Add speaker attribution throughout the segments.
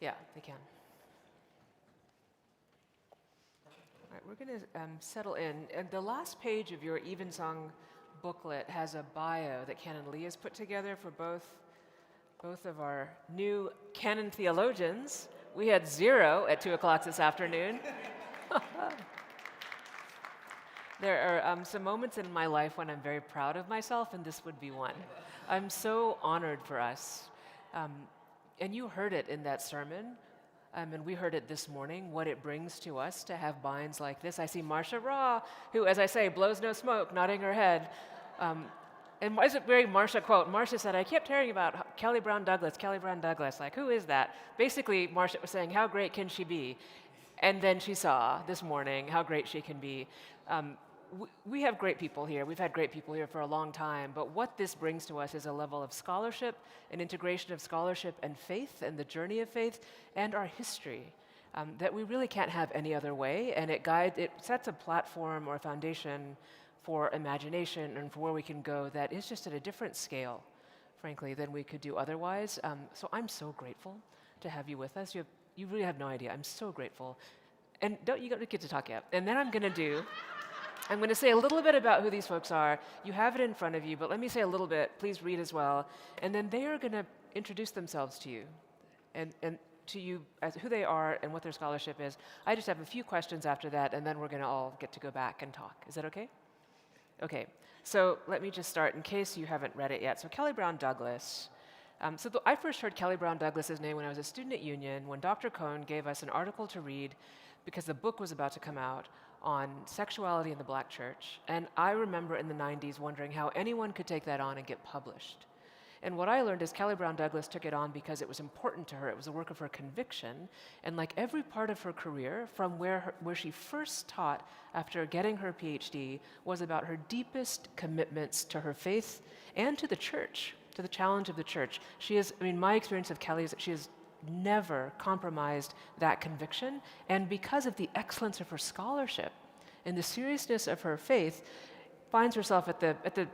Speaker 1: Yeah, they can. All right, we're going to settle in. And the last page of your Evensong booklet has a bio that Canon Lee has put together for both of our new Canon Theologians. We had 0 at 2 o'clock this afternoon. There are some moments in my life when I'm very proud of myself, and this would be one. I'm so honored for us. And you heard it in that sermon, and we heard it this morning, what it brings to us to have binds like this. I see Marcia Raw, who, as I say, blows no smoke, nodding her head. And it's a very Marcia quote. Marcia said, I kept hearing about Kelly Brown Douglas, like, who is that? Basically, Marcia was saying, how great can she be? And then she saw this morning how great she can be. We have great people here. We've had great people here for a long time. But what this brings to us is a level of scholarship, an integration of scholarship and faith and the journey of faith and our history that we really can't have any other way. And it sets a platform or a foundation for imagination and for where we can go that is just at a different scale, frankly, than we could do otherwise. So I'm so grateful to have you with us. You really have no idea. I'm so grateful. And you don't get to talk yet. And then I'm going to say a little bit about who these folks are. You have it in front of you, but let me say a little bit. Please read as well. And then they are going to introduce themselves to you and to you as who they are and what their scholarship is. I just have a few questions after that, and then we're going to all get to go back and talk. Is that okay? Okay. So let me just start in case you haven't read it yet. So Kelly Brown Douglas. I first heard Kelly Brown Douglas's name when I was a student at Union, when Dr. Cohn gave us an article to read because the book was about to come out on sexuality in the Black church. And I remember in the 90s wondering how anyone could take that on and get published. And what I learned is Kelly Brown Douglas took it on because it was important to her. It was a work of her conviction. And like every part of her career, from where she first taught after getting her PhD, was about her deepest commitments to her faith and to the church, to the challenge of the church. My experience of Kelly is that she has never compromised that conviction. And because of the excellence of her scholarship and the seriousness of her faith, finds herself at the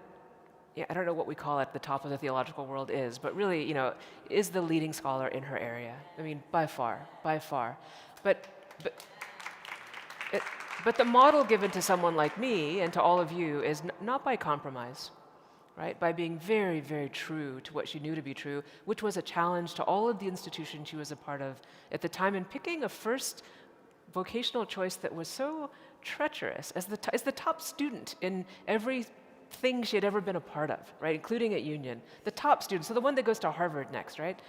Speaker 1: I don't know what we call it, the top of the theological world is, but really, is the leading scholar in her area. I mean, by far. But the model given to someone like me and to all of you is not by compromise, right? By being very, very true to what she knew to be true, which was a challenge to all of the institutions she was a part of at the time, and picking a first vocational choice that was so treacherous as the top student in every thing she had ever been a part of, right, including at Union. The top student, so the one that goes to Harvard next, right?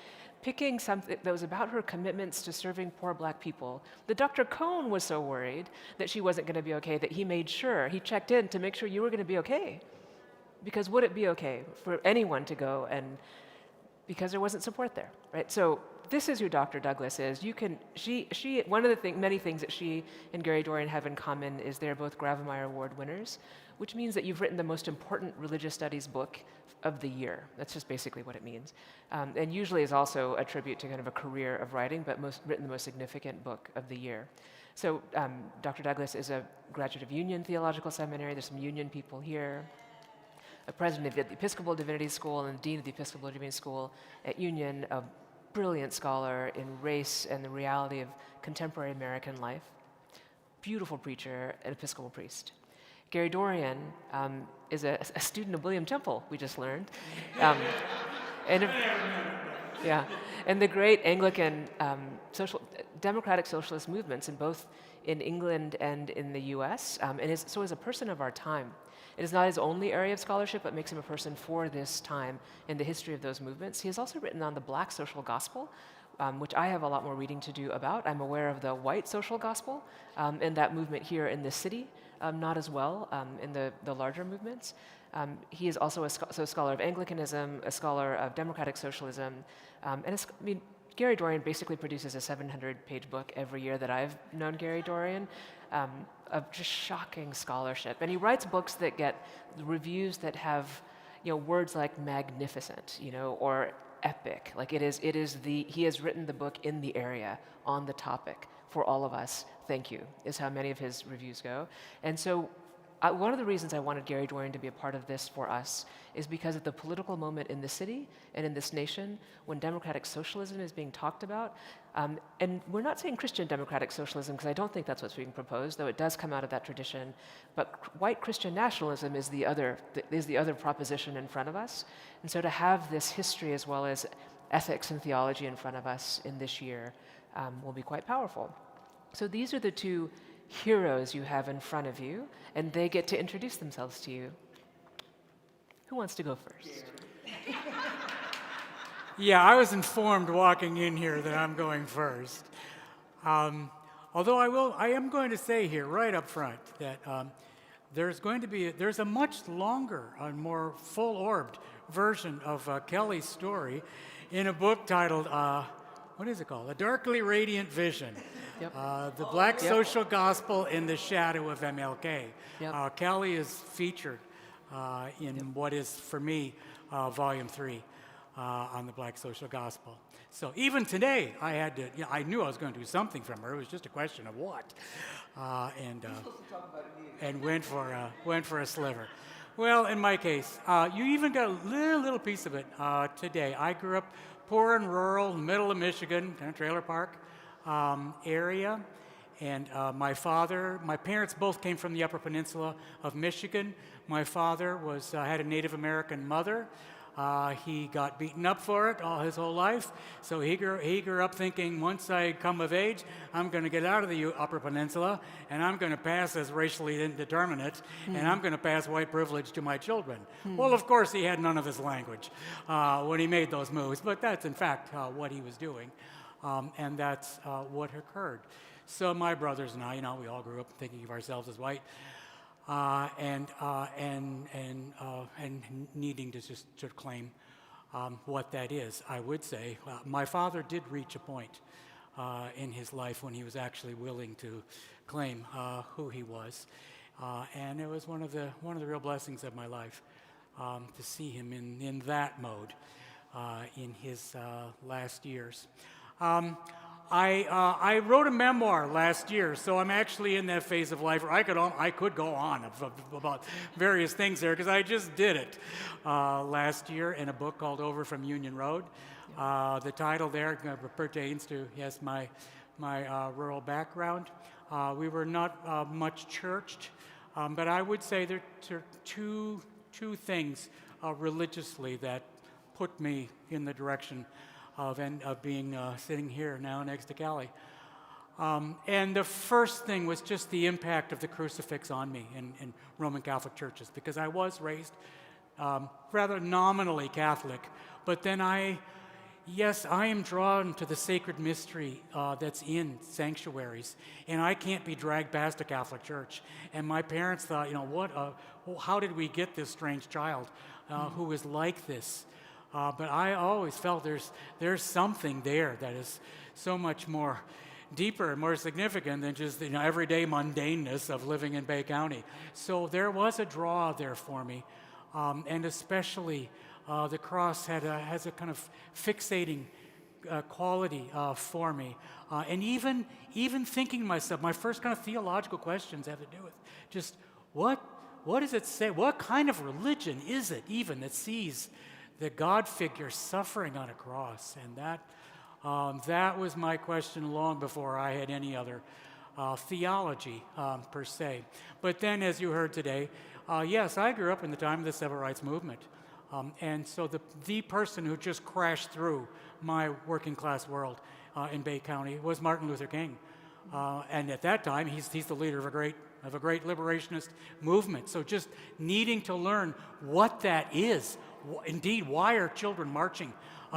Speaker 1: Picking something that was about her commitments to serving poor Black people. The Dr. Cohn was so worried that she wasn't going to be okay that he made sure, he checked in to make sure you were going to be okay. Because would it be okay for anyone to go because there wasn't support there, right? So this is who Dr. Douglas is. One of the many things that she and Gary Dorian have in common is they're both Grawemeyer Award winners, which means that you've written the most important religious studies book of the year. That's just basically what it means. And usually is also a tribute to kind of a career of writing, but written the most significant book of the year. So Dr. Douglas is a graduate of Union Theological Seminary. There's some Union people here. A president of the Episcopal Divinity School and dean of the Episcopal Divinity School at Union, a brilliant scholar in race and the reality of contemporary American life. Beautiful preacher, an Episcopal priest. Gary Dorian is a student of William Temple, we just learned. And the great Anglican democratic socialist movements in England and in the US, so is a person of our time. It is not his only area of scholarship, but makes him a person for this time in the history of those movements. He has also written on the Black social gospel, which I have a lot more reading to do about. I'm aware of the white social gospel and that movement here in this city, not as well in the larger movements. He is also a scholar of Anglicanism, a scholar of democratic socialism, Gary Dorian basically produces a 700-page book every year that I've known Gary Dorian, of just shocking scholarship. And he writes books that get reviews that have, words like magnificent, or epic. Like he has written the book in the area on the topic for all of us. Thank you, is how many of his reviews go. And so one of the reasons I wanted Gary Dwyer to be a part of this for us is because of the political moment in the city and in this nation when democratic socialism is being talked about. And we're not saying Christian democratic socialism, because I don't think that's what's being proposed, though it does come out of that tradition. But white Christian nationalism is the other proposition in front of us. And so to have this history as well as ethics and theology in front of us in this year will be quite powerful. So these are the two heroes you have in front of you, and they get to introduce themselves to you. Who wants to go first?
Speaker 2: Yeah, I was informed walking in here that I'm going first. Although I am going to say here right up front that there's a much longer and more full-orbed version of Kelly's story in a book titled, what is it called? A Darkly Radiant Vision. Yep. The Black Social Gospel in the Shadow of MLK. Yep. Kelly is featured in what is, for me, Volume 3 on the Black Social Gospel. So even today, I knew I was going to do something from her. It was just a question of what. And went for a sliver. Well, in my case, you even got a little piece of it today. I grew up poor and rural, middle of Michigan, kind of trailer park area. And my parents both came from the Upper Peninsula of Michigan. My father had a Native American mother. He got beaten up for it his whole life. So he grew up thinking, once I come of age, I'm going to get out of the Upper Peninsula, and I'm going to pass as racially indeterminate, and I'm going to pass white privilege to my children. Well, of course, he had none of his language when he made those moves, but that's, in fact, what he was doing. And that's what occurred. So my brothers and I, we all grew up thinking of ourselves as white, and needing to just sort of claim what that is. I would say my father did reach a point in his life when he was actually willing to claim who he was, and it was one of the real blessings of my life to see him in that mode in his last years. I wrote a memoir last year, so I'm actually in that phase of life where I could go on about various things there, because I just did it last year in a book called Over from Union Road. The title there pertains to, yes, my rural background. We were not much churched, but I would say there are two things religiously that put me in the direction of being sitting here now next to Callie. And the first thing was just the impact of the crucifix on me in Roman Catholic churches, because I was raised rather nominally Catholic, but then I am drawn to the sacred mystery that's in sanctuaries, and I can't be dragged past a Catholic church. And my parents thought, how did we get this strange child who is like this? But I always felt there's something there that is so much more deeper and more significant than just everyday mundaneness of living in Bay County. So there was a draw there for me, and especially the cross has a kind of fixating quality for me. And even thinking to myself, my first kind of theological questions have to do with just what does it say? What kind of religion is it even that sees the God figure suffering on a cross? And that was my question long before I had any other theology per se. But then, as you heard today, yes, I grew up in the time of the Civil Rights Movement. And so the person who just crashed through my working class world in Bay County was Martin Luther King. And at that time, he's the leader of a great liberationist movement. So just needing to learn what that is. Indeed, why are children marching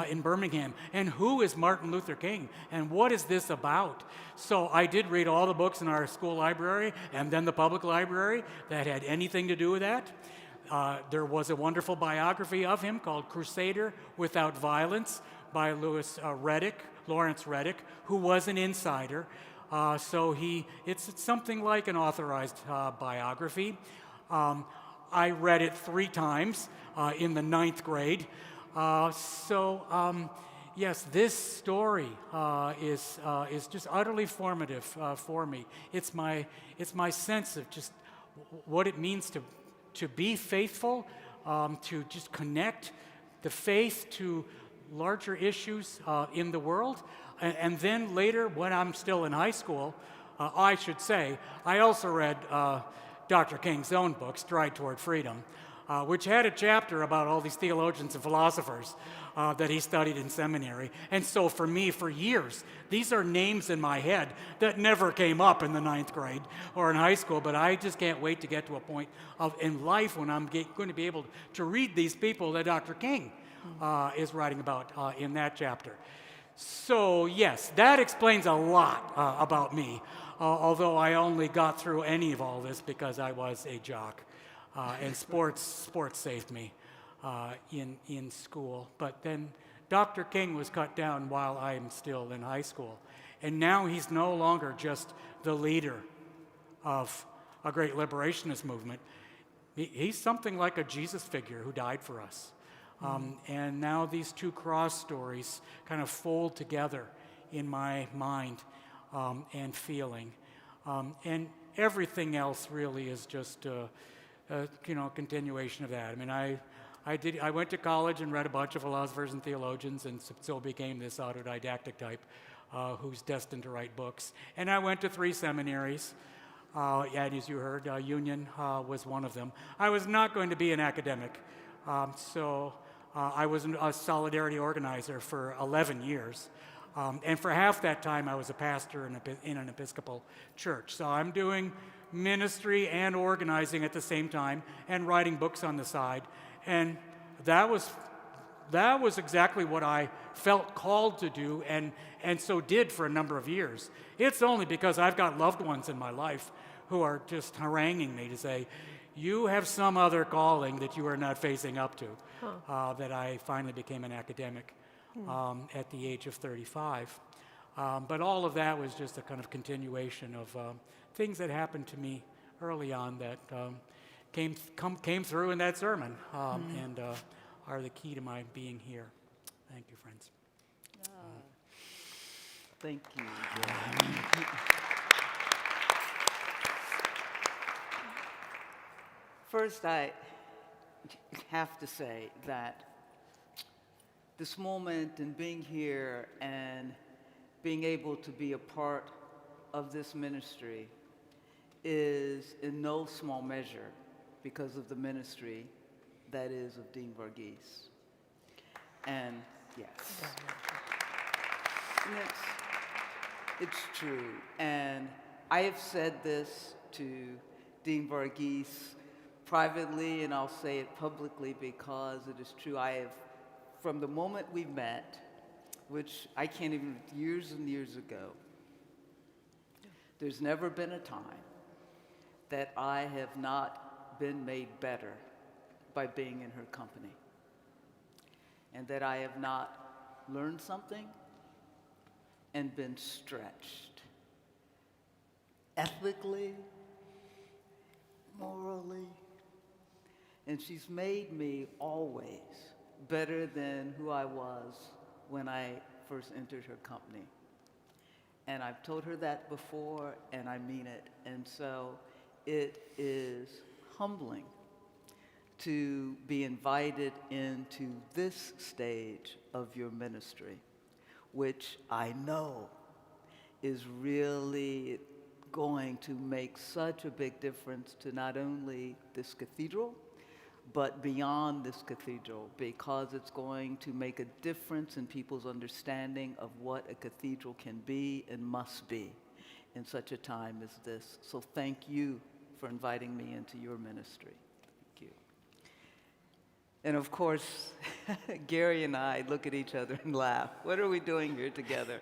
Speaker 2: in Birmingham? And who is Martin Luther King? And what is this about? So I did read all the books in our school library and then the public library that had anything to do with that. There was a wonderful biography of him called Crusader Without Violence by Lawrence Reddick, who was an insider. So it's something like an authorized biography. I read it 3 times in the 9th grade. Yes, this story is just utterly formative for me. It's my sense of just what it means to be faithful, to just connect the faith to larger issues in the world. And then later, when I'm still in high school, I should say, I also read Dr. King's own book, Stride Toward Freedom, which had a chapter about all these theologians and philosophers that he studied in seminary. And so for me, for years, these are names in my head that never came up in the 9th grade or in high school, but I just can't wait to get to a point in life when I'm going to be able to read these people that Dr. King is writing about in that chapter. So yes, that explains a lot about me, although I only got through any of all this because I was a jock. And sports saved me in school. But then Dr. King was cut down while I'm still in high school. And now he's no longer just the leader of a great liberationist movement. He's something like a Jesus figure who died for us. And now these two cross stories kind of fold together in my mind and feeling. And everything else really is just continuation of that. I mean, I went to college and read a bunch of philosophers and theologians, and so became this autodidactic type who's destined to write books. And I went to 3 seminaries. And as you heard, Union was one of them. I was not going to be an academic, so I was a solidarity organizer for 11 years. And for half that time, I was a pastor in an Episcopal church. So I'm doing ministry and organizing at the same time and writing books on the side. And that was exactly what I felt called to do and so did for a number of years. It's only because I've got loved ones in my life who are just haranguing me to say, you have some other calling that you are not facing up to, that I finally became an academic at the age of 35. But all of that was just a kind of continuation of things that happened to me early on that came through in that sermon and are the key to my being here. Thank you, friends.
Speaker 3: Thank you. First, I have to say that this moment and being here and being able to be a part of this ministry is in no small measure because of the ministry that is of Dean Varghese. And yes, and it's true. And I have said this to Dean Varghese privately, and I'll say it publicly because it is true. I have, from the moment we met, which I can't even, years and years ago, there's never been a time that I have not been made better by being in her company, and that I have not learned something and been stretched ethically, morally. And she's made me always better than who I was when I first entered her company. And I've told her that before, and I mean it. And so it is humbling to be invited into this stage of your ministry, which I know is really going to make such a big difference to not only this cathedral, but beyond this cathedral, because it's going to make a difference in people's understanding of what a cathedral can be and must be in such a time as this. So thank you for inviting me into your ministry. Thank you. And of course, Gary and I look at each other and laugh. What are we doing here together?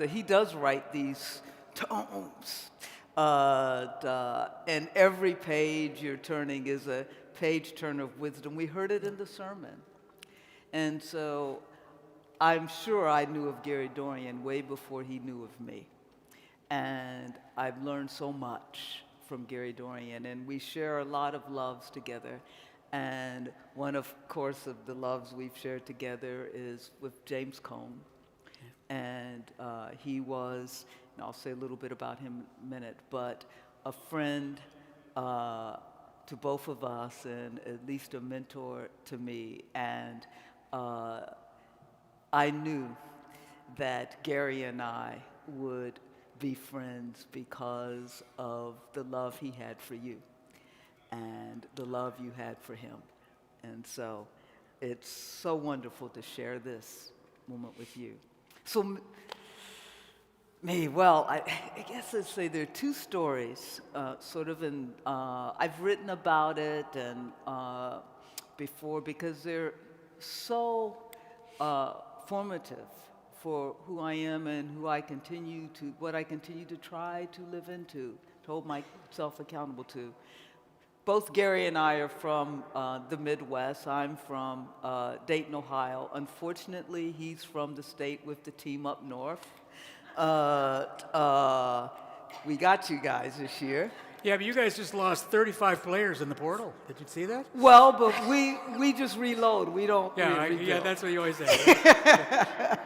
Speaker 3: He does write these tomes. And every page you're turning is a page turn of wisdom. We heard it in the sermon. And so I'm sure I knew of Gary Dorian way before he knew of me. And I've learned so much from Gary Dorian, and we share a lot of loves together. And one, of course, of the loves we've shared together is with James Cone. And he was, and I'll say a little bit about him in a minute, but a friend to both of us, and at least a mentor to me. And I knew that Gary and I would be friends because of the love he had for you and the love you had for him. And so it's so wonderful to share this moment with you. So I guess I'd say there are two stories, I've written about it and before because they're so formative for who I am and what I continue to try to live into, to hold myself accountable to. Both Gary and I are from the Midwest. I'm from Dayton, Ohio. Unfortunately, he's from the state with the team up north. We got you guys this year.
Speaker 2: Yeah, but you guys just lost 35 players in the portal. Did you see that?
Speaker 3: Well, but we just reload. We don't.
Speaker 2: Yeah, that's what you always say. Right?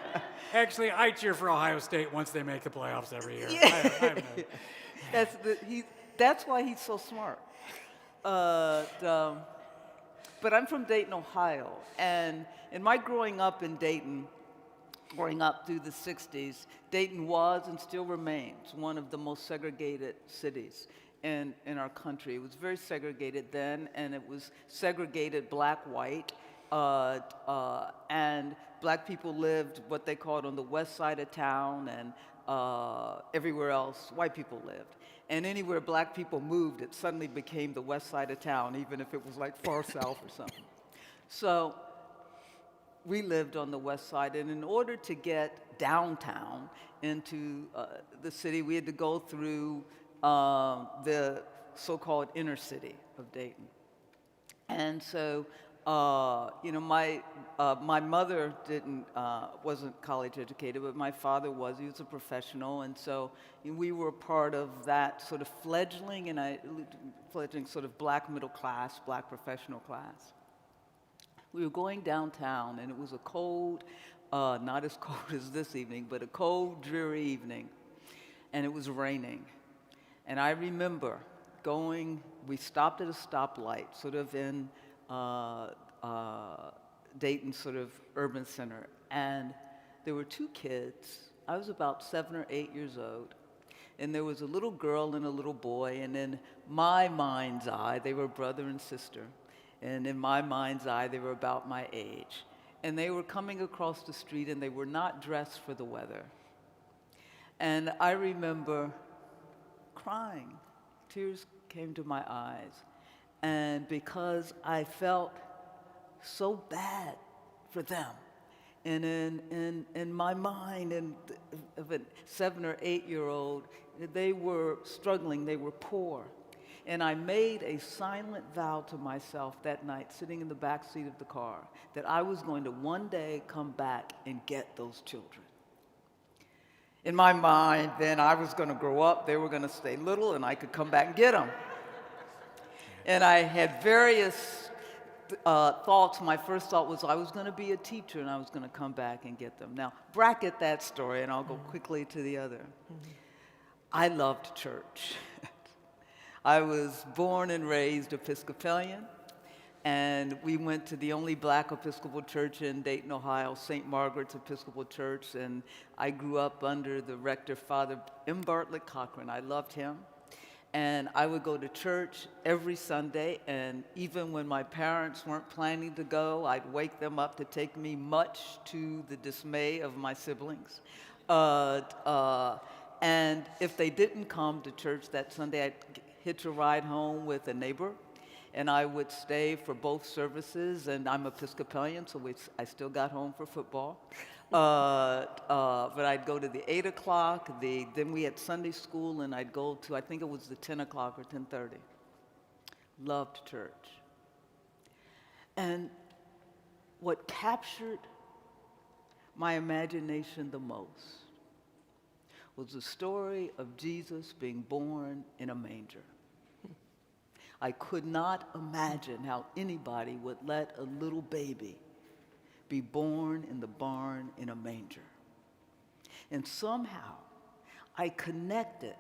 Speaker 2: Actually, I cheer for Ohio State once they make the playoffs every year.
Speaker 3: Yeah. That's why he's so smart. But I'm from Dayton, Ohio, and in my growing up in Dayton, growing up through the 60s, Dayton was and still remains one of the most segregated cities in our country. It was very segregated then, and it was segregated black-white, and black people lived what they called on the west side of town, and everywhere else white people lived. And anywhere black people moved, it suddenly became the west side of town, even if it was like far south or something. So we lived on the west side, and in order to get downtown into the city, we had to go through the so-called inner city of Dayton. And so, my mother wasn't college educated, but my father was. He was a professional, and so we were part of that sort of fledgling sort of black middle class, black professional class. We were going downtown, and it was a cold, not as cold as this evening, but a cold, dreary evening, and it was raining. And I remember we stopped at a stoplight, sort of in Dayton sort of urban center, and there were two kids. I was about 7 or 8 years old, and there was a little girl and a little boy, and in my mind's eye, they were brother and sister. And in my mind's eye, they were about my age. And they were coming across the street, and they were not dressed for the weather. And I remember crying. Tears came to my eyes. And because I felt so bad for them, and in my mind, of a 7 or 8 year old, they were struggling, they were poor. And I made a silent vow to myself that night, sitting in the back seat of the car, that I was going to one day come back and get those children. In my mind, then, I was going to grow up, they were going to stay little, and I could come back and get them. And I had various thoughts. My first thought was I was going to be a teacher, and I was going to come back and get them. Now, bracket that story, and I'll go quickly to the other. I loved church. I was born and raised Episcopalian, and we went to the only black Episcopal church in Dayton, Ohio, St. Margaret's Episcopal Church, and I grew up under the rector, Father M. Bartlett Cochran. I loved him, and I would go to church every Sunday, and even when my parents weren't planning to go, I'd wake them up to take me, much to the dismay of my siblings. And if they didn't come to church that Sunday, I'd hitch a ride home with a neighbor, and I would stay for both services, and I'm Episcopalian, so I still got home for football. But I'd go to the 8 o'clock, then we had Sunday school, and I'd go to, I think it was the 10 o'clock or 10:30. Loved church. And what captured my imagination the most was the story of Jesus being born in a manger. I could not imagine how anybody would let a little baby be born in the barn in a manger. And somehow I connected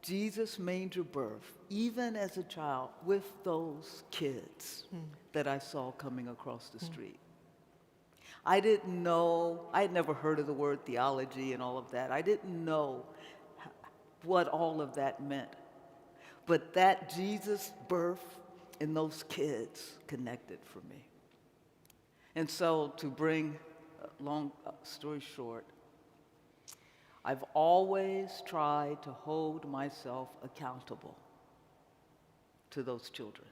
Speaker 3: Jesus' manger birth, even as a child, with those kids that I saw coming across the street. I didn't know, I had never heard of the word theology and all of that. I didn't know what all of that meant. But that Jesus' birth and those kids connected for me. And so, to bring a long story short, I've always tried to hold myself accountable to those children.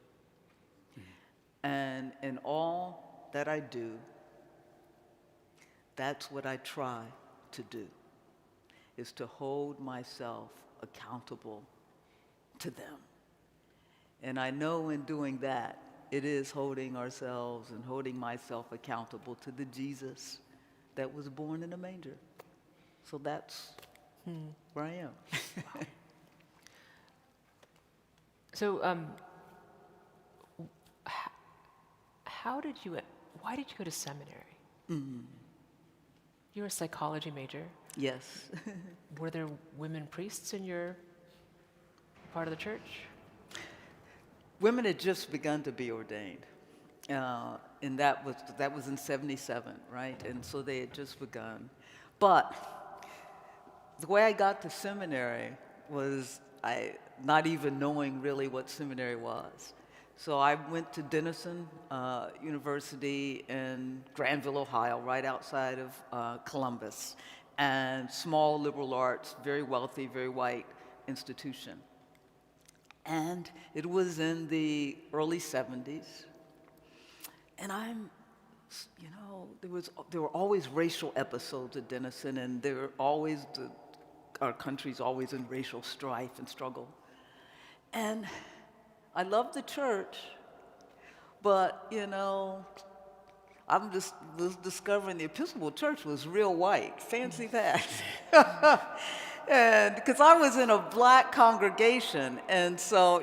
Speaker 3: And in all that I do, that's what I try to do, is to hold myself accountable to them. And I know in doing that, it is holding ourselves and holding myself accountable to the Jesus that was born in a manger. So that's where I am.
Speaker 1: So, why did you go to seminary? You were a psychology major.
Speaker 3: Yes.
Speaker 1: Were there women priests in your part of the church?
Speaker 3: Women had just begun to be ordained. And that was in 77, right? And so they had just begun. But the way I got to seminary was not even knowing really what seminary was. So I went to Denison University in Granville, Ohio, right outside of Columbus, and small liberal arts, very wealthy, very white institution. And it was in the early 70s. And there were always racial episodes at Denison, and our country's always in racial strife and struggle. And I loved the church, but, I was discovering the Episcopal Church was real white. Fancy that. And because I was in a black congregation, and so,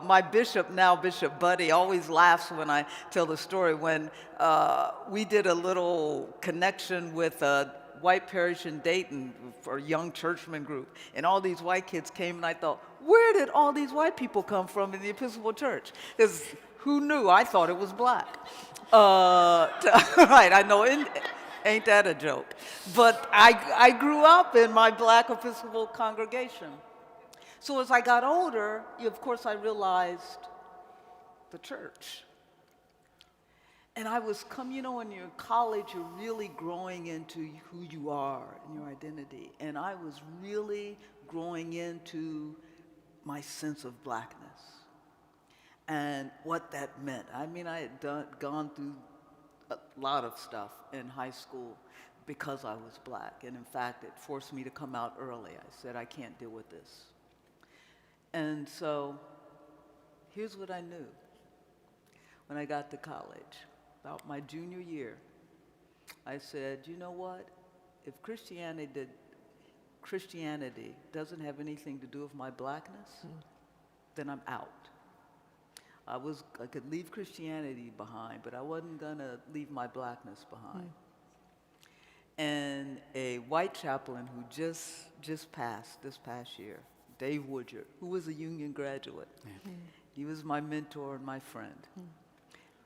Speaker 3: my bishop, now Bishop Buddy, always laughs when I tell the story when we did a little connection with a white parish in Dayton for a young churchman group, and all these white kids came, and I thought, where did all these white people come from in the Episcopal Church? Because who knew? I thought it was black. Right, I know, ain't that a joke? But I grew up in my black Episcopal congregation. So as I got older, of course, I realized the church. And I was when you're in college, you're really growing into who you are and your identity. And I was really growing into my sense of blackness and what that meant. I mean, I had gone through a lot of stuff in high school because I was black. And in fact, it forced me to come out early. I said, I can't deal with this. And so here's what I knew when I got to college. About my junior year, I said, you know what? If Christianity doesn't have anything to do with my blackness, then I'm out. I could leave Christianity behind, but I wasn't gonna leave my blackness behind. And a white chaplain who just passed this past year, Dave Woodger, who was a Union graduate, he was my mentor and my friend.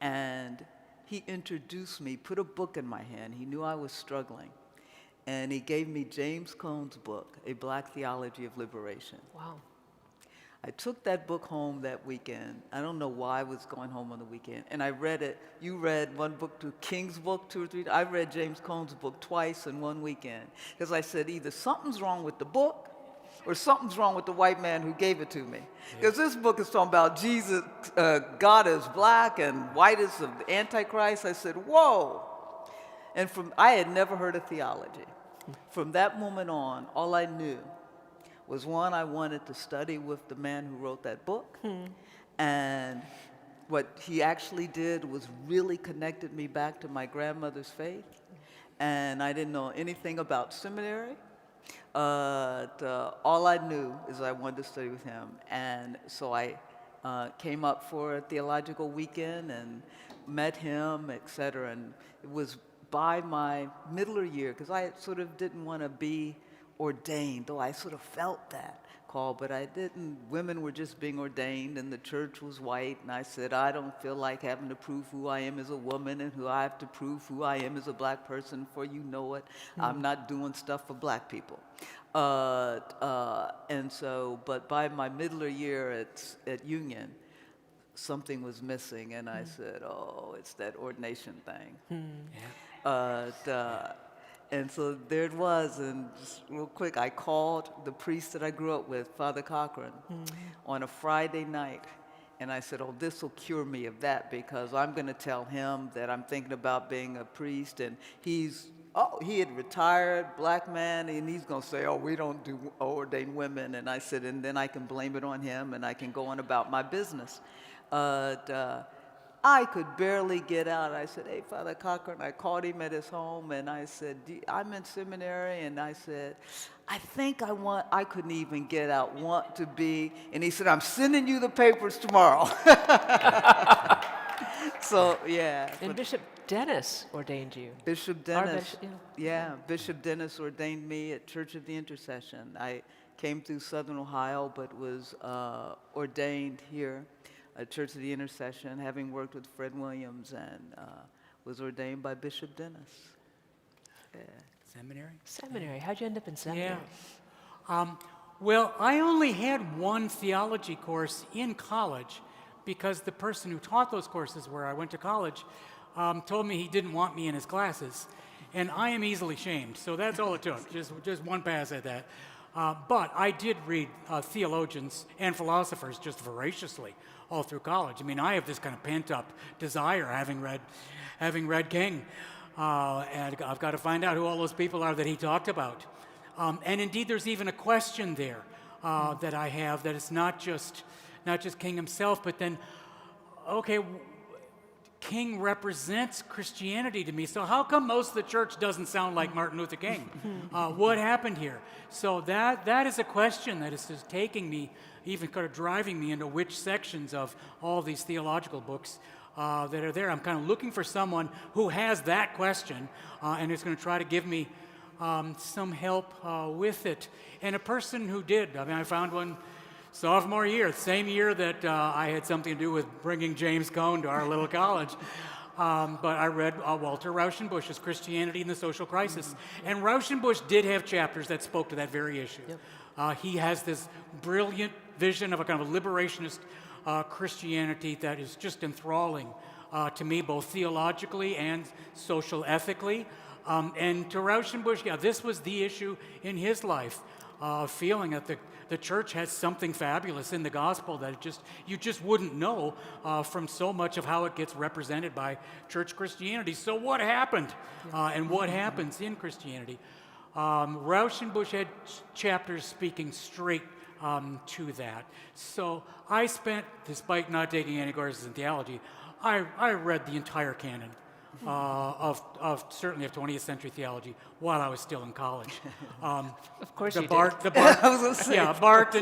Speaker 3: And he introduced me, put a book in my hand. He knew I was struggling. And he gave me James Cone's book, A Black Theology of Liberation.
Speaker 1: Wow.
Speaker 3: I took that book home that weekend. I don't know why I was going home on the weekend. And I read it. You read one book to King's book 2 or 3. I read James Cone's book twice in one weekend. Because I said either something's wrong with the book or something's wrong with the white man who gave it to me. Because this book is talking about Jesus, God is black and white is the Antichrist. I said, whoa. And I had never heard of theology. From that moment on, all I knew was, one, I wanted to study with the man who wrote that book. And what he actually did was really connected me back to my grandmother's faith. And I didn't know anything about seminary. All I knew is I wanted to study with him. And so I came up for a theological weekend and met him, et cetera. And it was by my middle year, because I sort of didn't want to be ordained, though I sort of felt that call, but I didn't. Women were just being ordained, and the church was white, and I said, I don't feel like having to prove who I am as a woman and who I have to prove who I am as a black person, for you know it. I'm not doing stuff for black people. And so, but by my middle year at Union, something was missing, and I said, oh, it's that ordination thing. And so there it was, and just real quick, I called the priest that I grew up with, Father Cochran, on a Friday night, and I said, oh, this will cure me of that, because I'm going to tell him that I'm thinking about being a priest, and he had retired, black man, and he's going to say, oh, we don't do ordained women. And I said, and then I can blame it on him, and I can go on about my business. I could barely get out. I said, hey, Father Cochran, I called him at his home, and I said, I'm in seminary, and I said, I think I couldn't even get out, want to be, and he said, I'm sending you the papers tomorrow. So, yeah.
Speaker 1: And Bishop Dennis ordained you.
Speaker 3: Bishop
Speaker 1: Our
Speaker 3: Dennis,
Speaker 1: yeah.
Speaker 3: Bishop Dennis ordained me at Church of the Intercession. I came through Southern Ohio, but was ordained here at Church of the Intercession, having worked with Fred Williams, and was ordained by Bishop Dennis. Yeah.
Speaker 1: Seminary. How'd you end up in seminary?
Speaker 2: Well, I only had one theology course in college because the person who taught those courses where I went to college told me he didn't want me in his classes. And I am easily shamed, so that's all it took, just one pass at that. But I did read theologians and philosophers just voraciously all through college. I mean, I have this kind of pent-up desire, having read King, and I've got to find out who all those people are that he talked about. And indeed, there's even a question there that I have, that it's not just King himself, but then, okay, King represents Christianity to me, so how come most of the church doesn't sound like Martin Luther King? What happened here? So that is a question that is just taking me, even kind of driving me into which sections of all these theological books that are there. I'm kind of looking for someone who has that question and is going to try to give me some help with it. And a person who did. I mean, I found one sophomore year, same year that I had something to do with bringing James Cone to our little college. But I read Walter Rauschenbusch's Christianity and the Social Crisis. And Rauschenbusch did have chapters that spoke to that very issue. Yep. He has this brilliant vision of a kind of a liberationist Christianity that is just enthralling to me, both theologically and social ethically. And to Rauschenbusch, this was the issue in his life, feeling that the church has something fabulous in the gospel that you just wouldn't know from so much of how it gets represented by church Christianity. So what happened and what happens in Christianity? Rauschenbusch had chapters speaking straight to that. So I spent, despite not taking any courses in theology, I read the entire canon certainly of 20th century theology while I was still in college.
Speaker 1: Of course you did.
Speaker 2: Barth and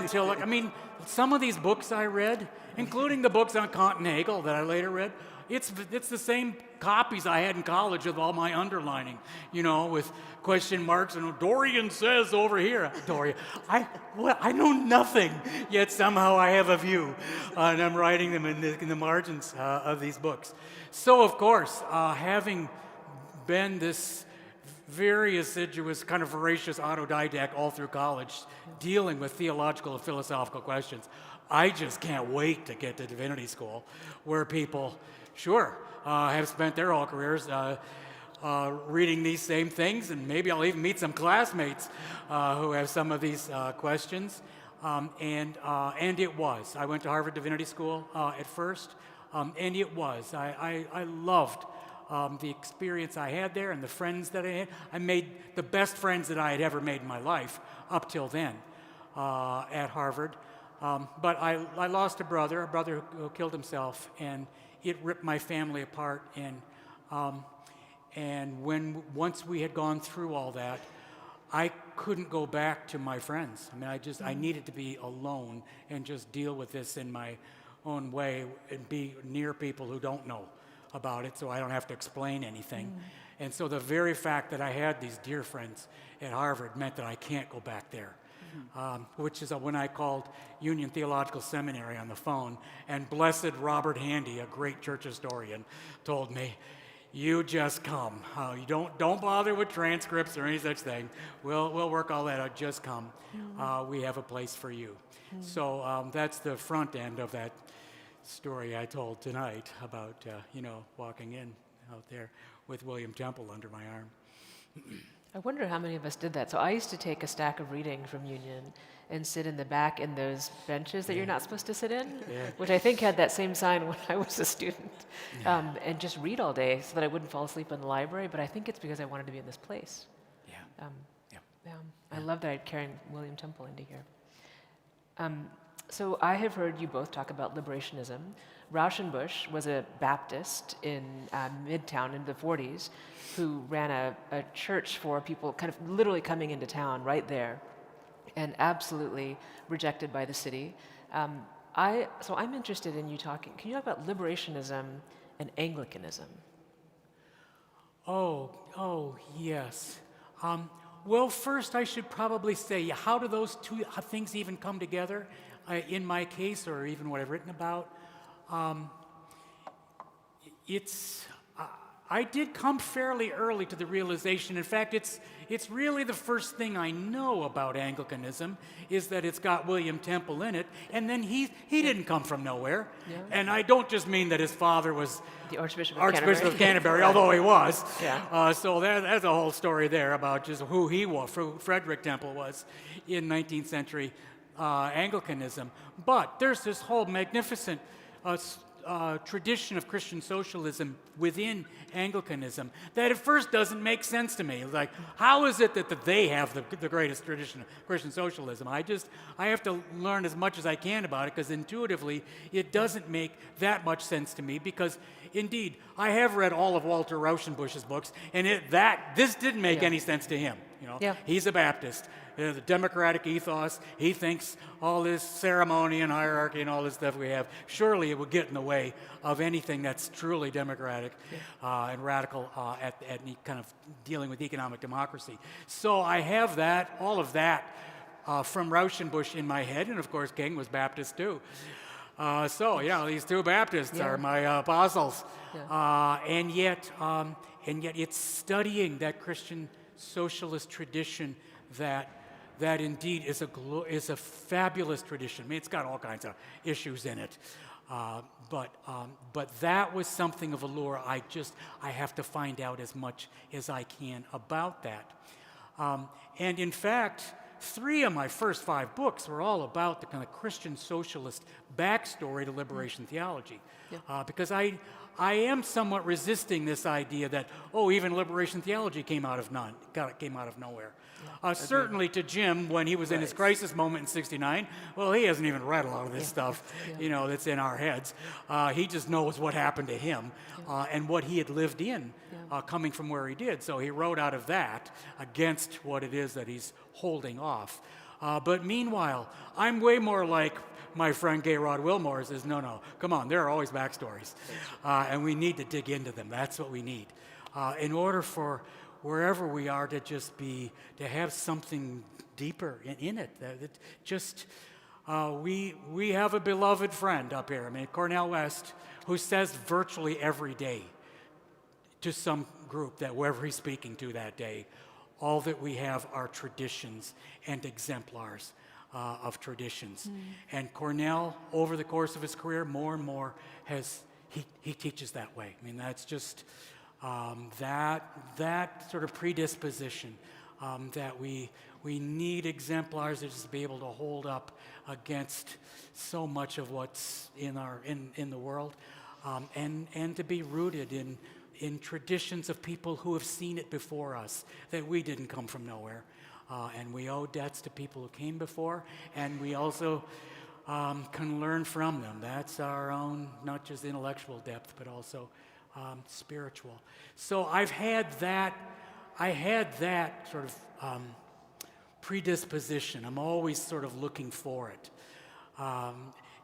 Speaker 2: Tillich. I mean, some of these books I read, including the books on Kant and Hegel that I later read, it's the same copies I had in college with all my underlining, with question marks and Dorian says over here. Dorian, I know nothing, yet somehow I have a view, and I'm writing them in the margins of these books. So, of course, having been this very assiduous, kind of voracious autodidact all through college, dealing with theological and philosophical questions, I just can't wait to get to divinity school, where people, have spent their whole careers reading these same things, and maybe I'll even meet some classmates who have some of these questions. And it was. I went to Harvard Divinity School at first. And it was. I loved the experience I had there and the friends that I had. I made the best friends that I had ever made in my life up till then at Harvard. But I lost a brother who killed himself, and it ripped my family apart. And once we had gone through all that, I couldn't go back to my friends. I mean, I needed to be alone and just deal with this in my own way and be near people who don't know about it, so I don't have to explain anything. And so the very fact that I had these dear friends at Harvard meant that I can't go back there. Which is when I called Union Theological Seminary on the phone, and blessed Robert Handy, a great church historian, told me, "You just come. You don't bother with transcripts or any such thing. We'll work all that out. Just come. We have a place for you." So that's the front end of that story I told tonight about walking in out there with William Temple under my arm.
Speaker 1: I wonder how many of us did that. So I used to take a stack of reading from Union and sit in the back in those benches that you're not supposed to sit in, which I think had that same sign when I was a student, and just read all day so that I wouldn't fall asleep in the library. But I think it's because I wanted to be in this place. I love that I'm carrying William Temple into here. So I have heard you both talk about liberationism. Rauschenbusch was a Baptist in Midtown in the 40s who ran a church for people kind of literally coming into town right there and absolutely rejected by the city. So I'm interested in you talking. Can you talk about liberationism and Anglicanism?
Speaker 2: Oh, yes. Well, first I should probably say, how do those two things even come together in my case, or even what I've written about? I did come fairly early to the realization. In fact, it's really the first thing I know about Anglicanism is that it's got William Temple in it, and then he didn't come from nowhere. Yeah. And I don't just mean that his father was
Speaker 1: the Archbishop
Speaker 2: of Canterbury, although he was.
Speaker 1: Yeah.
Speaker 2: So there's a whole story there about just who he was, who Frederick Temple was in 19th century Anglicanism. But there's this whole magnificent tradition of Christian socialism within Anglicanism that at first doesn't make sense to me. It's like, how is it that they have the greatest tradition of Christian socialism? I have to learn as much as I can about it, because intuitively it doesn't make that much sense to me, because indeed I have read all of Walter Rauschenbusch's books, and this didn't make any sense to him. He's a Baptist. The democratic ethos, he thinks all this ceremony and hierarchy and all this stuff we have, surely it would get in the way of anything that's truly democratic and radical at kind of dealing with economic democracy. So I have all of that from Rauschenbusch in my head, and of course King was Baptist too. These two Baptists are my apostles. And yet it's studying that Christian socialist tradition that indeed is a fabulous tradition. I mean, it's got all kinds of issues in it, but that was something of a lure. I have to find out as much as I can about that. And in fact, 3 of my first 5 books were all about the kind of Christian socialist backstory to liberation theology, because I am somewhat resisting this idea that even liberation theology came out of nowhere. Certainly to Jim, when he was in his crisis moment in '69, he hasn't even read a lot of this stuff, that's in our heads. He just knows what happened to him and what he had lived in, coming from where he did. So he wrote out of that against what it is that he's holding off. But meanwhile, I'm way more like my friend Gay Rod Wilmore says, no, come on, there are always backstories, and we need to dig into them. That's what we need in order for wherever we are to have something deeper in it. We have a beloved friend up here, Cornel West, who says virtually every day to some group that wherever he's speaking to that day, all that we have are traditions and exemplars of traditions. And Cornell, over the course of his career, more and more he teaches that way. That's just that sort of predisposition that we need exemplars to just be able to hold up against so much of what's in the world, and to be rooted in traditions of people who have seen it before us, that we didn't come from nowhere. And we owe debts to people who came before, and we also can learn from them. That's our own, not just intellectual depth, but also spiritual. So I had that sort of predisposition. I'm always sort of looking for it.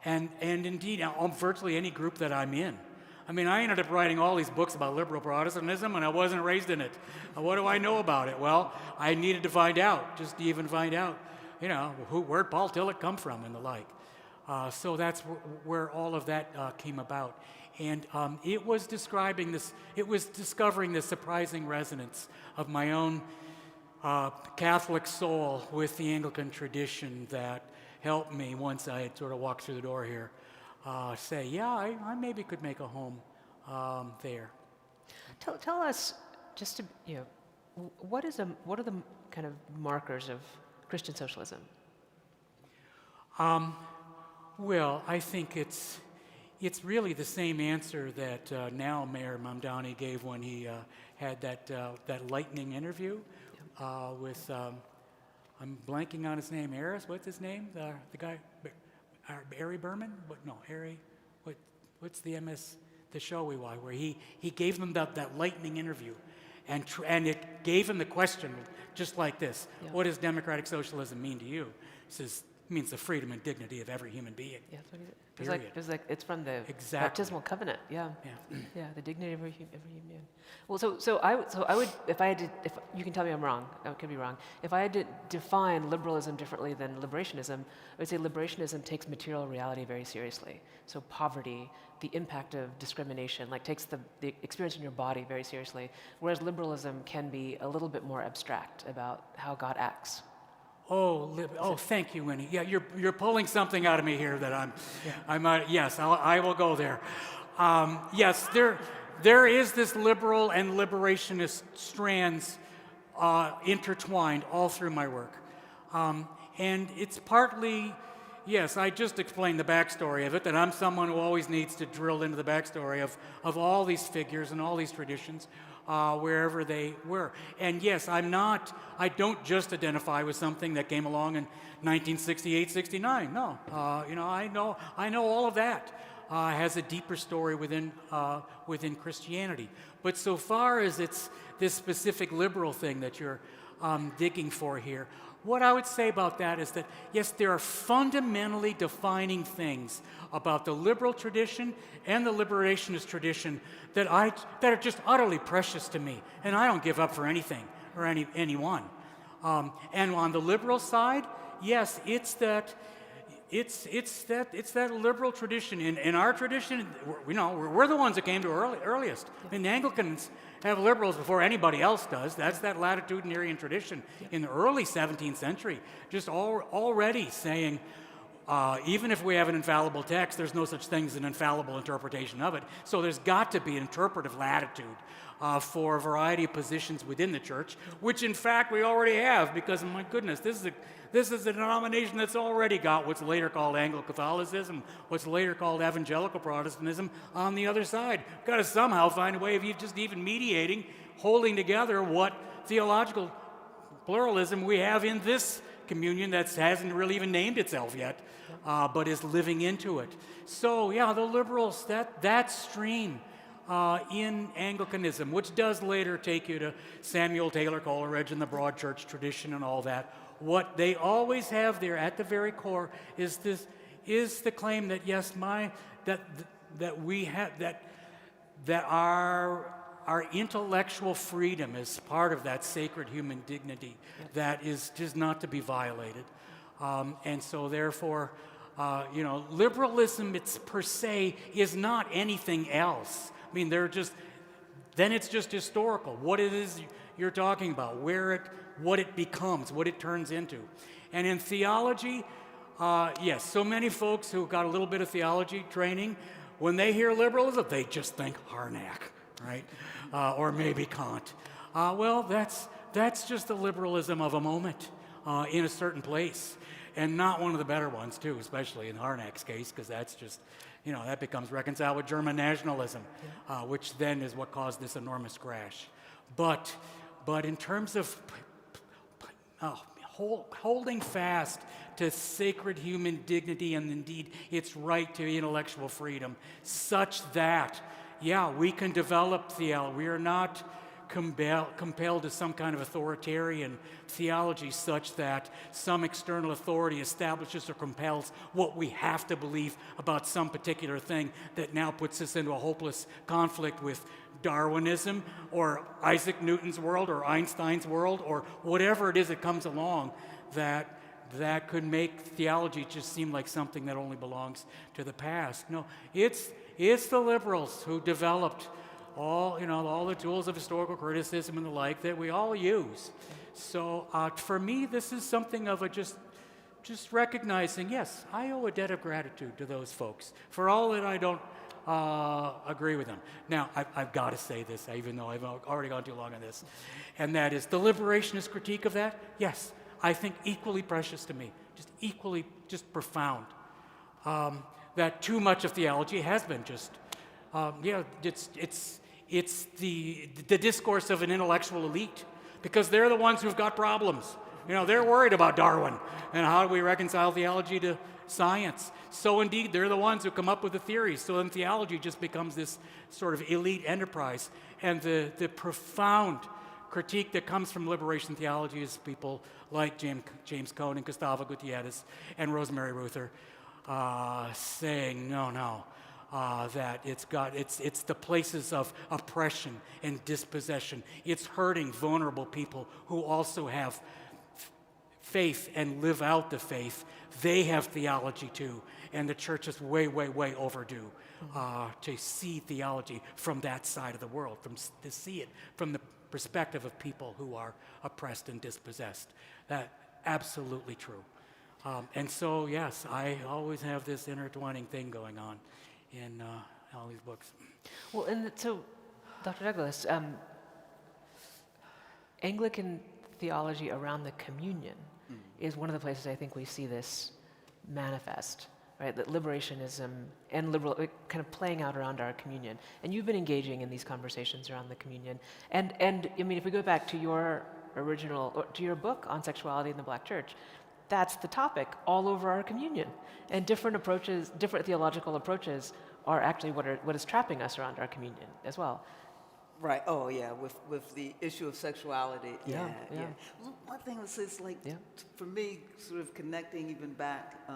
Speaker 2: And indeed, virtually any group that I'm in, I mean, I ended up writing all these books about liberal Protestantism, and I wasn't raised in it. What do I know about it? Well, I needed to find out, just to even find out, where'd Paul Tillich come from and the like. So that's where all of that came about. And it was discovering the surprising resonance of my own Catholic soul with the Anglican tradition that helped me, once I had sort of walked through the door here, say, yeah, I maybe could make a home there.
Speaker 1: Tell us, just to, what are the kind of markers of Christian socialism?
Speaker 2: Well, I think it's really the same answer that now Mayor Mamdani gave when he had that lightning interview with, I'm blanking on his name, Harris, what's his name? The guy, Harry Berman? Harry, what's the show we watched, where he gave them that lightning interview, and it gave him the question just like this: What does democratic socialism mean to you? He says, it means the freedom and dignity of every human being.
Speaker 1: Yeah, that's what he did. It's like it's from the
Speaker 2: Exactly.
Speaker 1: baptismal covenant. Yeah. The dignity of every human being. Well, so I would, if you can tell me I'm wrong, I could be wrong. If I had to define liberalism differently than liberationism, I would say liberationism takes material reality very seriously. So poverty, the impact of discrimination, takes the experience in your body very seriously. Whereas liberalism can be a little bit more abstract about how God acts.
Speaker 2: Thank you, Winnie. Yeah, you're pulling something out of me here that I will go there. Yes, there is this liberal and liberationist strands intertwined all through my work. And it's partly, yes, I just explained the backstory of it, that I'm someone who always needs to drill into the backstory of all these figures and all these traditions, wherever they were. And yes, I don't just identify with something that came along in 1968, 69. No, I know all of that has a deeper story within Christianity. But so far as it's this specific liberal thing that you're digging for here, what I would say about that is that, yes, there are fundamentally defining things about the liberal tradition and the liberationist tradition that are just utterly precious to me, and I don't give up for anything or anyone. And on the liberal side, yes, it's that liberal tradition. In our tradition, we're the ones that came to earliest. I mean, the Anglicans have liberals before anybody else does. That's that latitudinarian tradition in the early 17th century, just already saying, even if we have an infallible text, there's no such thing as an infallible interpretation of it. So there's got to be interpretive latitude for a variety of positions within the church, which in fact we already have, because, my goodness, this is a denomination that's already got what's later called Anglo-Catholicism, what's later called Evangelical Protestantism on the other side. We've got to somehow find a way of just even mediating, holding together what theological pluralism we have in this communion that hasn't really even named itself yet, but is living into it. So, yeah, the liberals, that stream in Anglicanism, which does later take you to Samuel Taylor Coleridge and the broad church tradition and all that, what they always have there at the very core is the claim that, yes, that our intellectual freedom is part of that sacred human dignity that is just not to be violated. And so therefore, liberalism per se is not anything else. I mean, then it's just historical, what it is you're talking about, what it becomes, what it turns into. And in theology, yes, so many folks who got a little bit of theology training, when they hear liberalism, they just think Harnack, right? Or maybe Kant. Well, that's just the liberalism of a moment in a certain place, and not one of the better ones, too, especially in Harnack's case, because that's just, that becomes reconciled with German nationalism, which then is what caused this enormous crash. But in terms of holding fast to sacred human dignity and indeed its right to intellectual freedom, such that, yeah, we can develop theology. We are not compelled to some kind of authoritarian theology such that some external authority establishes or compels what we have to believe about some particular thing that now puts us into a hopeless conflict with Darwinism or Isaac Newton's world or Einstein's world or whatever it is that comes along that could make theology just seem like something that only belongs to the past. No, it's the liberals who developed all the tools of historical criticism and the like that we all use. So for me, this is something of a just recognizing, yes, I owe a debt of gratitude to those folks for all that I don't agree with them. Now, I've got to say this, even though I've already gone too long on this, and that is the liberationist critique of that, yes, I think equally precious to me, just profound. That too much of theology has been it's the discourse of an intellectual elite, because they're the ones who've got problems. They're worried about Darwin and how do we reconcile theology to science. So indeed, they're the ones who come up with the theories. So then theology just becomes this sort of elite enterprise. And the profound critique that comes from liberation theology is people like James Cone and Gustavo Gutierrez and Rosemary Ruther saying, no, that it's the places of oppression and dispossession. It's hurting vulnerable people who also have faith and live out the faith. They have theology too, and the church is way, way, way overdue to see theology from that side of the world, to see it from the perspective of people who are oppressed and dispossessed. That absolutely true. And so, yes, I always have this intertwining thing going on in all these books.
Speaker 1: Well, and so, Dr. Douglas, Anglican theology around the communion is one of the places I think we see this manifest, right? That liberationism and liberal kind of playing out around our communion. And you've been engaging in these conversations around the communion. And I mean, if we go back to your to your book on sexuality in the Black Church, that's the topic all over our communion. And different approaches, different theological approaches are actually what is trapping us around our communion as well.
Speaker 3: Right. Oh, yeah. With the issue of sexuality.
Speaker 1: Yeah.
Speaker 3: One thing that says, for me, sort of connecting even back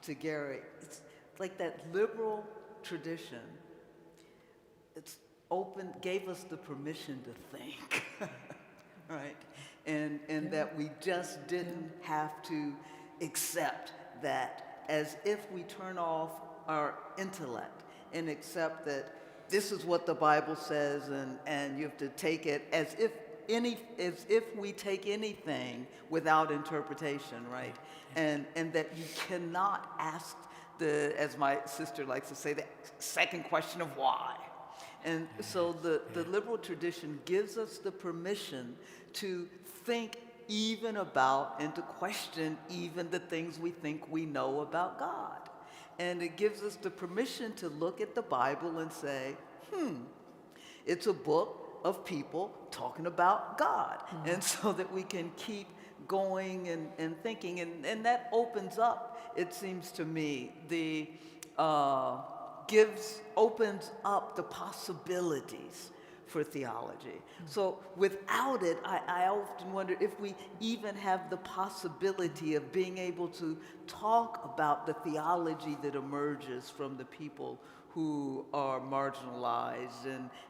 Speaker 3: to Gary, it's like that liberal tradition. It's gave us the permission to think, right? And that we just didn't have to accept that, as if we turn off our intellect and accept that this is what the Bible says, and you have to take it as if we take anything without interpretation, right? And that you cannot ask as my sister likes to say, the second question of why. And so the liberal tradition gives us the permission to think even about and to question even the things we think we know about God. And it gives us the permission to look at the Bible and say, it's a book of people talking about God. And so that we can keep going and thinking. And that opens up, it seems to me, opens up the possibilities for theology. So without it, I often wonder if we even have the possibility of being able to talk about the theology that emerges from the people who are marginalized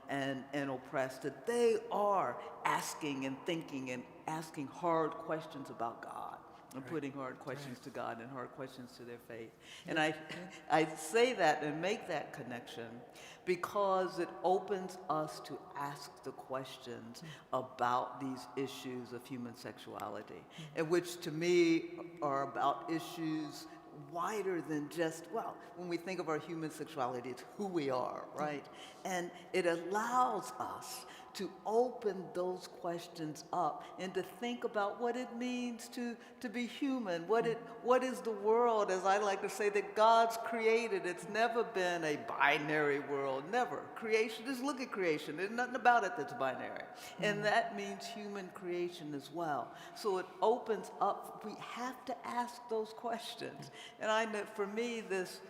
Speaker 3: and oppressed, that they are asking and thinking and asking hard questions about God. And putting hard questions to God and hard questions to their faith. And I say that and make that connection because it opens us to ask the questions about these issues of human sexuality, and which to me are about issues wider than just, when we think of our human sexuality, it's who we are, right? And it allows us to open those questions up and to think about what it means to be human. What is the world, as I like to say, that God's created? It's never been a binary world, never. Creation, just look at creation. There's nothing about it that's binary. And that means human creation as well. So it opens up, we have to ask those questions. And I know, for me,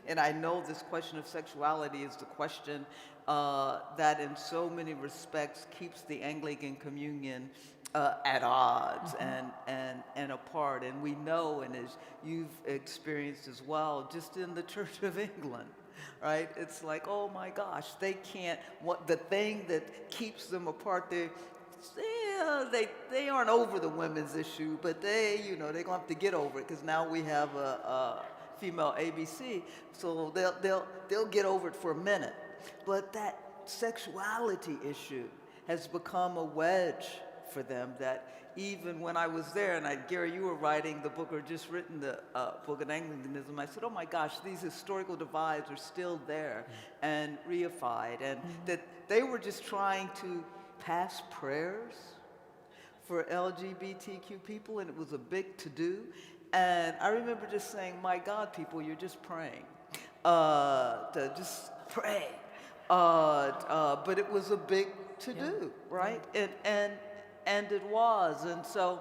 Speaker 3: and I know this question of sexuality is the question that in so many respects keeps the Anglican communion at odds and apart. And we know, and as you've experienced as well, just in the Church of England, right? It's like, oh my gosh, they can't, the thing that keeps them apart, they aren't over the women's issue, but they're going to have to get over it because now we have a female ABC, so they'll get over it for a minute. But that sexuality issue has become a wedge for them that even when I was there, and Gary, you were writing the book or just written the book on Anglicanism, I said, oh my gosh, these historical divides are still there and reified, and that they were just trying to pass prayers for LGBTQ people, and it was a big to-do. And I remember just saying, my God, people, you're just praying. To just pray. But it was a big to-do, right? And it was. And so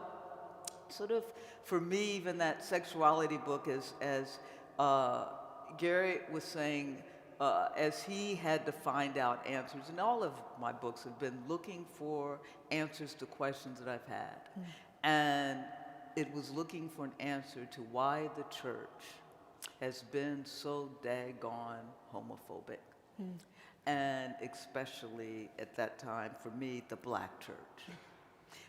Speaker 3: sort of, for me, even that sexuality book, as Gary was saying, as he had to find out answers, and all of my books have been looking for answers to questions that I've had. And it was looking for an answer to why the church has been so daggone homophobic. And especially at that time, for me, the black church.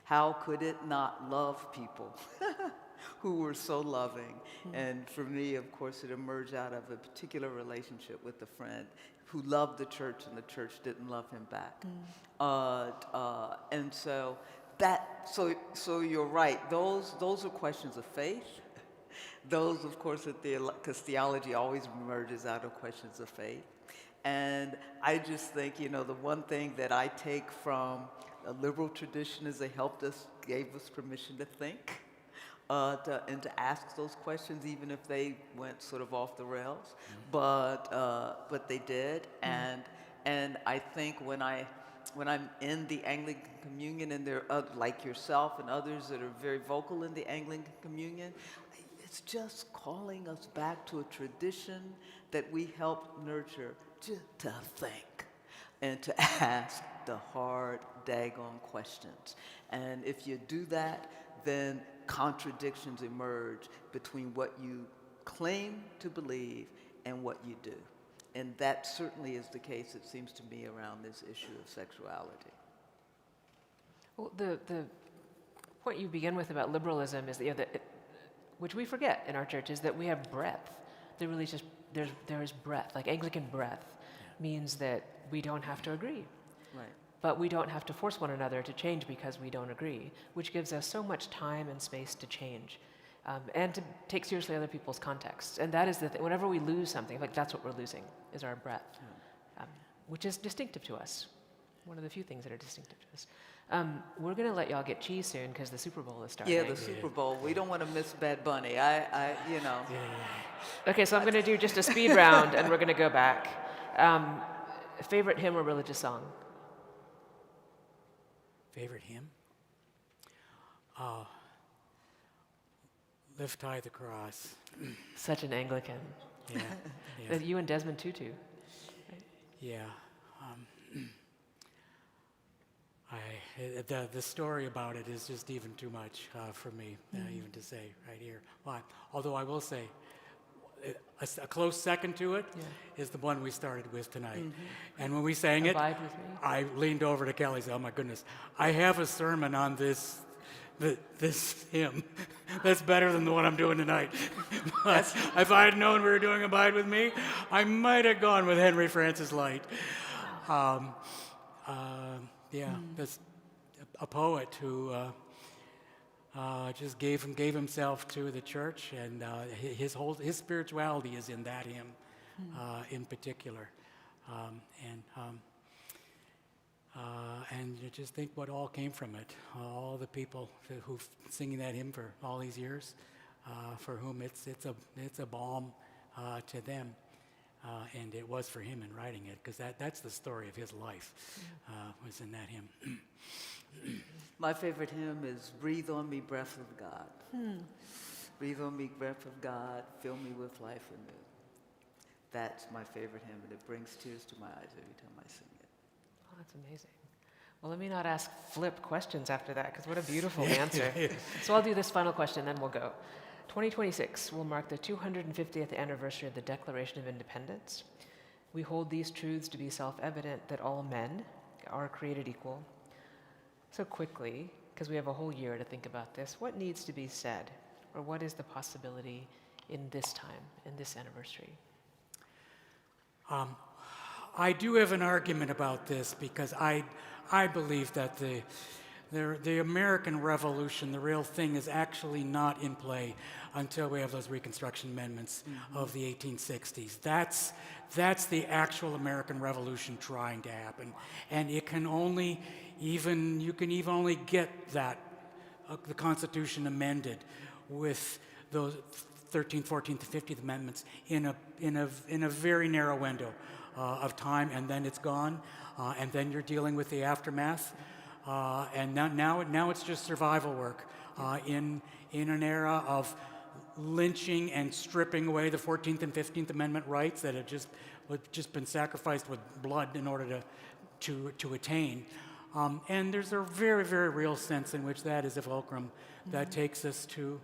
Speaker 3: How could it not love people who were so loving? And for me, of course, it emerged out of a particular relationship with a friend who loved the church and the church didn't love him back. And so so you're right. Those are questions of faith. Those, of course, because theology always emerges out of questions of faith. And I just think, the one thing that I take from a liberal tradition is they gave us permission to think, and to ask those questions, even if they went sort of off the rails. But they did, and I think when I'm in the Anglican Communion, and there are like yourself and others that are very vocal in the Anglican Communion, it's just calling us back to a tradition that we helped nurture, just to think and to ask the hard, daggone questions. And if you do that, then contradictions emerge between what you claim to believe and what you do. And that certainly is the case, it seems to me, around this issue of sexuality.
Speaker 1: Well, the point you begin with about liberalism is which we forget in our church, is that we have breadth. There is breadth. Like Anglican breadth means that we don't have to agree.
Speaker 3: Right.
Speaker 1: But we don't have to force one another to change because we don't agree, which gives us so much time and space to change, and to take seriously other people's contexts. And that is the thing. Whenever we lose something, like that's what we're losing, is our breadth, which is distinctive to us. One of the few things that are distinctive to us. We're going to let y'all get cheese soon because the Super Bowl is starting.
Speaker 3: Yeah, the Super Bowl. We don't want to miss Bad Bunny.
Speaker 1: Okay, so I'm going to do just a speed round, and we're going to go back. Favorite hymn or religious song?
Speaker 2: Favorite hymn? Lift High the Cross.
Speaker 1: Such an Anglican.
Speaker 2: Yeah.
Speaker 1: You and Desmond Tutu.
Speaker 2: Yeah. The story about it is just even too much for me, even to say right here. Well, although I will say, a close second to it is the one we started with tonight. And when we sang
Speaker 1: Abide with me.
Speaker 2: I leaned over to Kelly and said, oh my goodness, I have a sermon on this hymn that's better than the one I'm doing tonight. But if I had known we were doing Abide with Me, I might have gone with Henry Francis Light. That's a poet who just gave himself to the church, and his spirituality is in that hymn in particular, and you just think what all came from it. All the people who've singing that hymn for all these years, for whom it's a balm to them. And it was for him in writing it, because that's the story of his life, was in that hymn.
Speaker 3: My favorite hymn is Breathe on Me, Breath of God. Breathe on me, breath of God, fill me with life anew. That's my favorite hymn, and it brings tears to my eyes every time I sing it.
Speaker 1: Oh, that's amazing. Well, let me not ask flip questions after that, because what a beautiful answer. So I'll do this final question, then we'll go. 2026 will mark the 250th anniversary of the Declaration of Independence. We hold these truths to be self-evident that all men are created equal. So quickly, because we have a whole year to think about this, what needs to be said, or what is the possibility in this time, in this anniversary?
Speaker 2: I do have an argument about this because I believe that the American Revolution, the real thing, is actually not in play until we have those Reconstruction Amendments of the 1860s. That's the actual American Revolution trying to happen, and it can only you can even only get that the Constitution amended with those 13th, 14th, and 15th Amendments in a very narrow window of time, and then it's gone, and then you're dealing with the aftermath, and now it's just survival work in an era of lynching and stripping away the 14th and 15th Amendment rights that had just been sacrificed with blood in order to attain. And there's a very, very real sense in which that is a fulcrum that takes us to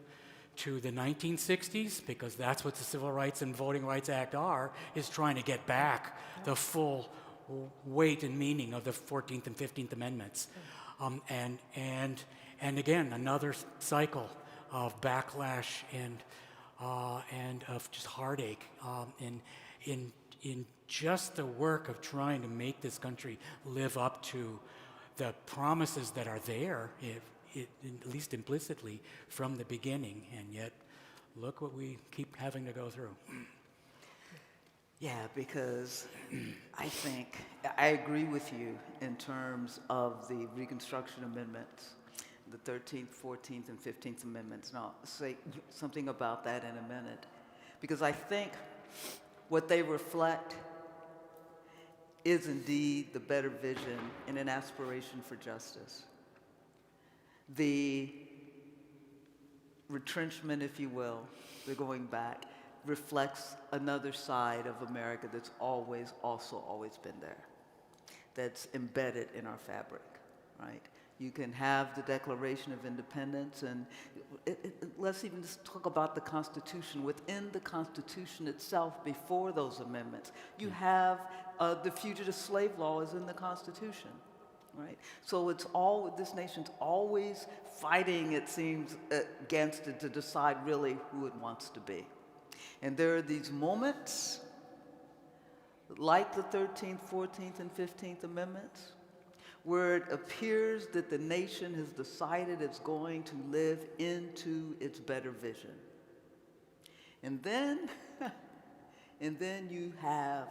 Speaker 2: the 1960s, because that's what the Civil Rights and Voting Rights Act is trying to get back the full weight and meaning of the 14th and 15th Amendments. And again, another cycle of backlash and of just heartache in just the work of trying to make this country live up to the promises that are there, at least implicitly, from the beginning. And yet, look what we keep having to go through.
Speaker 3: Yeah, because I think I agree with you in terms of the Reconstruction Amendments, the 13th, 14th, and 15th Amendments. And I'll say something about that in a minute. Because I think what they reflect is indeed the better vision and an aspiration for justice. The retrenchment, if you will, the going back, reflects another side of America that's always been there, that's embedded in our fabric, right? You can have the Declaration of Independence, and let's even just talk about the Constitution. Within the Constitution itself, before those amendments, you have the fugitive slave law is in the Constitution, right? So this nation's always fighting, it seems, against it to decide really who it wants to be. And there are these moments, like the 13th, 14th, and 15th Amendments, where it appears that the nation has decided it's going to live into its better vision. And then you have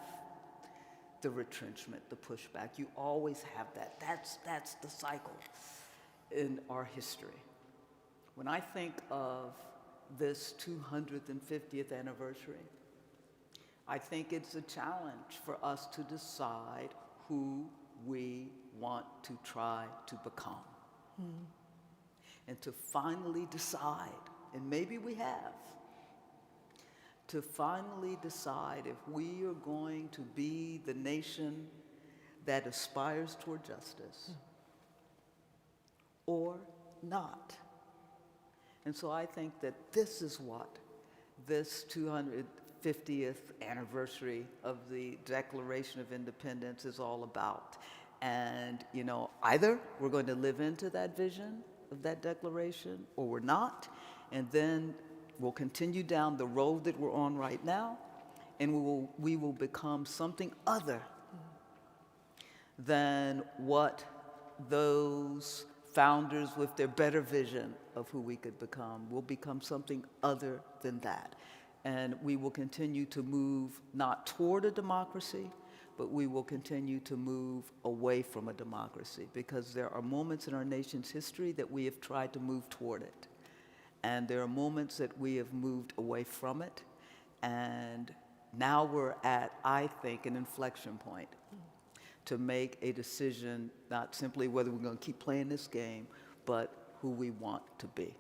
Speaker 3: the retrenchment, the pushback. You always have that. That's the cycle in our history. When I think of this 250th anniversary, I think it's a challenge for us to decide who we want to try to become. And to finally decide, and maybe we have, to finally decide if we are going to be the nation that aspires toward justice or not. And so I think that this is what this 250th anniversary of the Declaration of Independence is all about. And, either we're going to live into that vision of that declaration or we're not. And then we'll continue down the road that we're on right now, and we will become something other than what those founders with their better vision of who we could become. We'll become something other than that. And we will continue to move not toward a democracy, but we will continue to move away from a democracy, because there are moments in our nation's history that we have tried to move toward it. And there are moments that we have moved away from it. And now we're at, I think, an inflection point to make a decision, not simply whether we're going to keep playing this game, but who we want to be.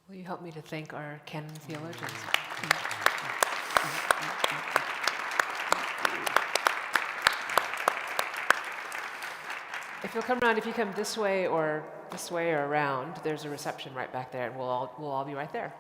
Speaker 1: Will you help me to thank our Canon theologians? If you'll come around, if you come this way or around, there's a reception right back there, and we'll all be right there.